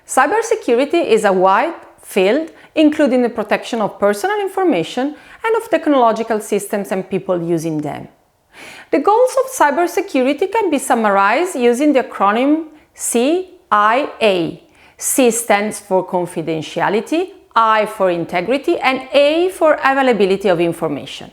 Cybersecurity is a wide field including the protection of personal information and of technological systems and people using them. The goals of cybersecurity can be summarized using the acronym CIA. C stands for confidentiality, I for integrity, and A for availability of information.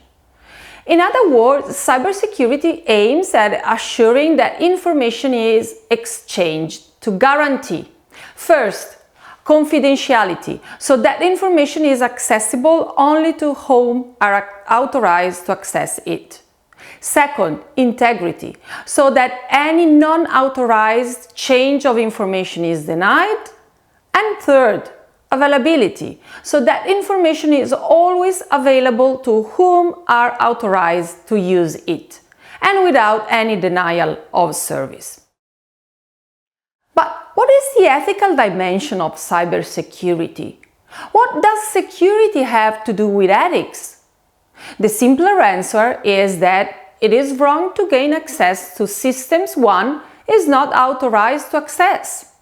In other words, cybersecurity aims at assuring that information is exchanged to guarantee, first, confidentiality, so that information is accessible only to whom are authorized to access it. Second, integrity, so that any non-authorized change of information is denied. And third, availability, so that information is always available to whom are authorized to use it, and without any denial of service. But what is the ethical dimension of cybersecurity? What does security have to do with ethics? The simpler answer is that it is wrong to gain access to systems one is not authorized to access.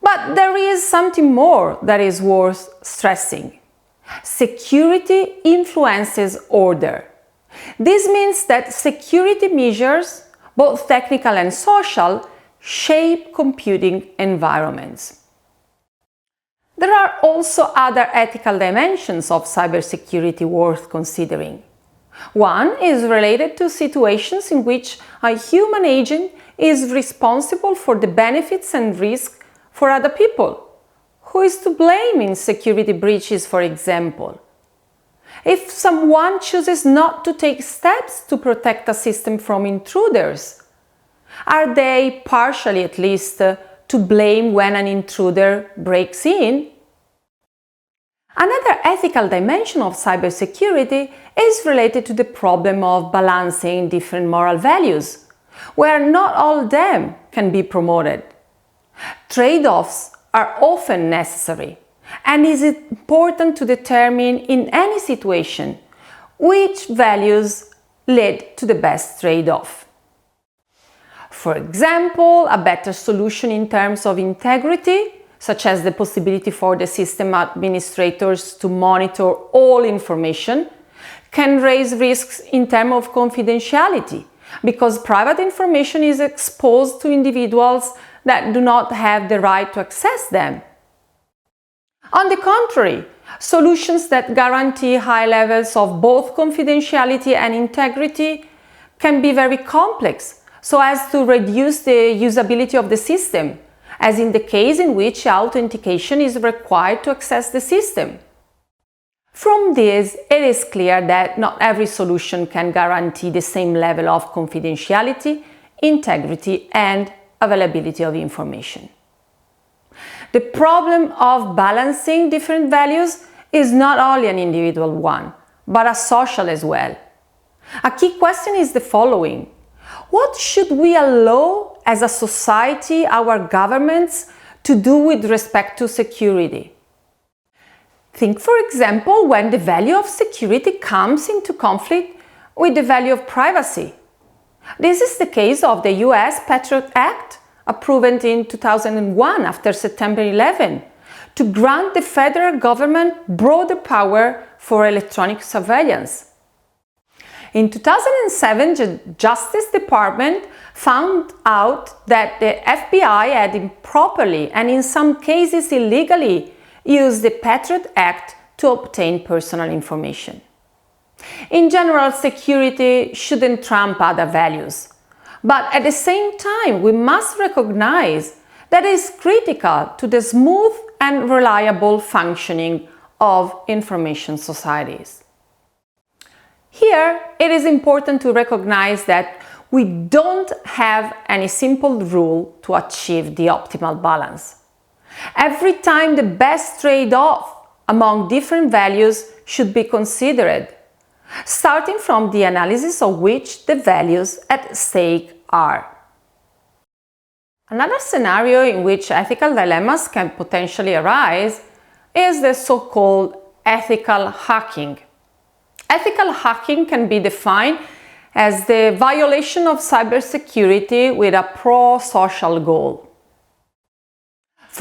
But there is something more that is worth stressing. Security influences order. This means that security measures, both technical and social, shape computing environments. There are also other ethical dimensions of cybersecurity worth considering. One is related to situations in which a human agent is responsible for the benefits and risks for other people. Who is to blame in security breaches, for example? If someone chooses not to take steps to protect a system from intruders, are they, partially at least, to blame when an intruder breaks in? Another ethical dimension of cybersecurity is related to the problem of balancing different moral values, where not all of them can be promoted. Trade-offs are often necessary, and it is important to determine in any situation which values lead to the best trade-off. For example, a better solution in terms of integrity, such as the possibility for the system administrators to monitor all information, can raise risks in terms of confidentiality, because private information is exposed to individuals that do not have the right to access them. On the contrary, solutions that guarantee high levels of both confidentiality and integrity can be very complex, so as to reduce the usability of the system, as in the case in which authentication is required to access the system. From this, it is clear that not every solution can guarantee the same level of confidentiality, integrity, and availability of information. The problem of balancing different values is not only an individual one, but a social as well. A key question is the following: what should we allow as a society, our governments, to do with respect to security? Think, for example, when the value of security comes into conflict with the value of privacy. This is the case of the US Patriot Act, approved in 2001 after September 11, to grant the federal government broader power for electronic surveillance. In 2007, the Justice Department found out that the FBI had improperly and in some cases illegally used the Patriot Act to obtain personal information. In general, security shouldn't trump other values, but at the same time we must recognize that it is critical to the smooth and reliable functioning of information societies. Here, it is important to recognize that we don't have any simple rule to achieve the optimal balance. Every time the best trade-off among different values should be considered, starting from the analysis of which the values at stake are. Another scenario in which ethical dilemmas can potentially arise is the so-called ethical hacking. Ethical hacking can be defined as the violation of cybersecurity with a pro-social goal.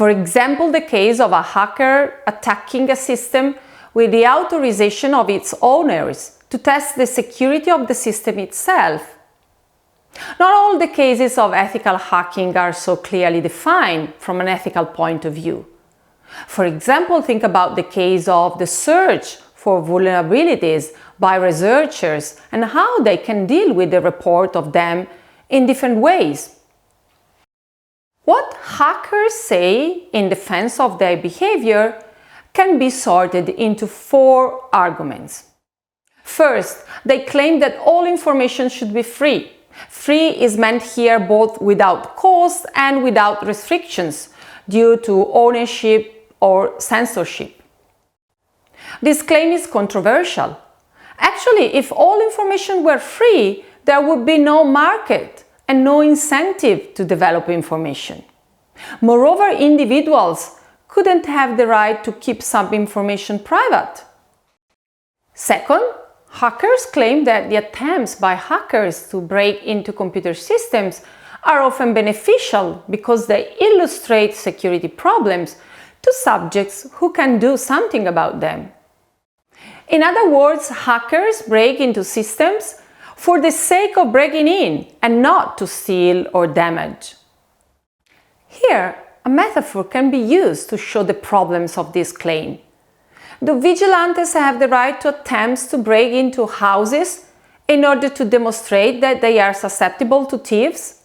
For example, the case of a hacker attacking a system with the authorization of its owners to test the security of the system itself. Not all the cases of ethical hacking are so clearly defined from an ethical point of view. For example, think about the case of the search for vulnerabilities by researchers and how they can deal with the report of them in different ways. What hackers say in defense of their behavior can be sorted into 4 arguments. First, they claim that all information should be free. Free is meant here both without cost and without restrictions due to ownership or censorship. This claim is controversial. Actually, if all information were free, there would be no market and no incentive to develop information. Moreover, individuals couldn't have the right to keep some information private. Second, hackers claim that the attempts by hackers to break into computer systems are often beneficial because they illustrate security problems to subjects who can do something about them. In other words, hackers break into systems for the sake of breaking in and not to steal or damage. Here, a metaphor can be used to show the problems of this claim. Do vigilantes have the right to attempts to break into houses in order to demonstrate that they are susceptible to thieves?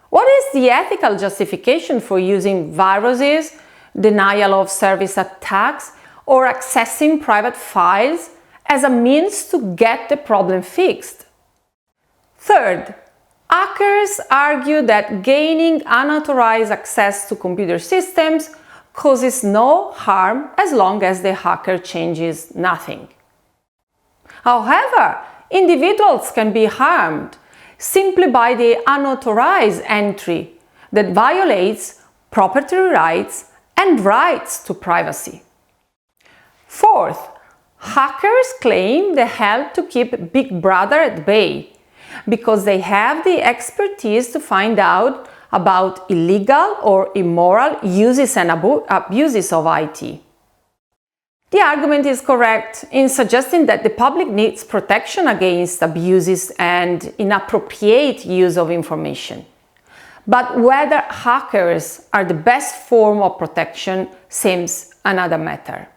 What is the ethical justification for using viruses, denial of service attacks, or accessing private files as a means to get the problem fixed? Third, hackers argue that gaining unauthorized access to computer systems causes no harm as long as the hacker changes nothing. However, individuals can be harmed simply by the unauthorized entry that violates property rights and rights to privacy. Fourth, hackers claim they help to keep Big Brother at bay because they have the expertise to find out about illegal or immoral uses and abuses of IT. The argument is correct in suggesting that the public needs protection against abuses and inappropriate use of information. But whether hackers are the best form of protection seems another matter.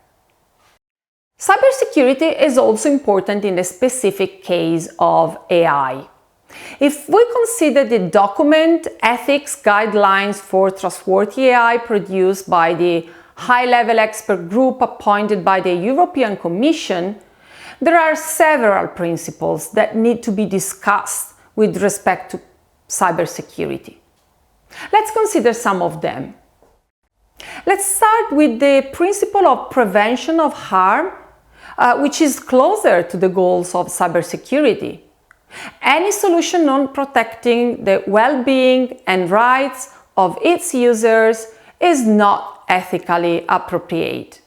Cybersecurity is also important in the specific case of AI. If we consider the document Ethics Guidelines for Trustworthy AI produced by the high-level expert group appointed by the European Commission, there are several principles that need to be discussed with respect to cybersecurity. Let's consider some of them. Let's start with the principle of prevention of harm, which is closer to the goals of cybersecurity. Any solution not protecting the well-being and rights of its users is not ethically appropriate.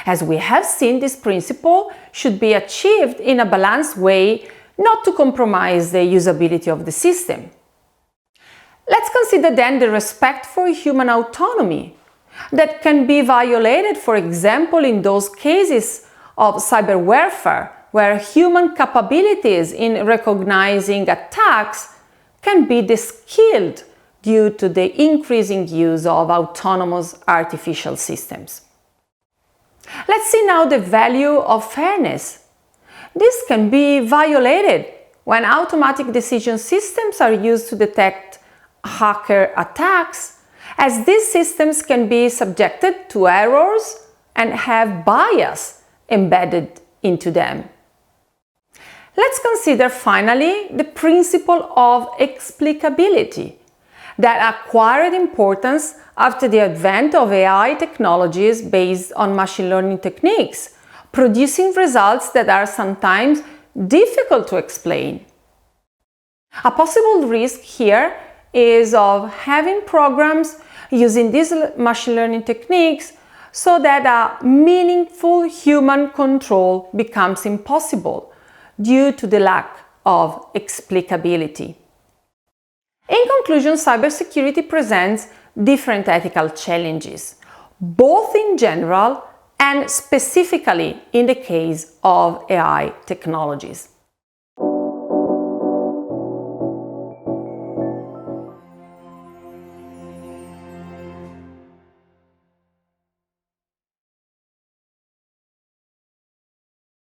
As we have seen, this principle should be achieved in a balanced way, not to compromise the usability of the system. Let's consider then the respect for human autonomy that can be violated, for example, in those cases of cyber warfare, where human capabilities in recognizing attacks can be de-skilled due to the increasing use of autonomous artificial systems. Let's see now the value of fairness. This can be violated when automatic decision systems are used to detect hacker attacks, as these systems can be subjected to errors and have bias embedded into them. Let's consider finally the principle of explicability that acquired importance after the advent of AI technologies based on machine learning techniques, producing results that are sometimes difficult to explain. A possible risk here is of having programs using these machine learning techniques so that a meaningful human control becomes impossible due to the lack of explicability. In conclusion, cybersecurity presents different ethical challenges, both in general and specifically in the case of AI technologies.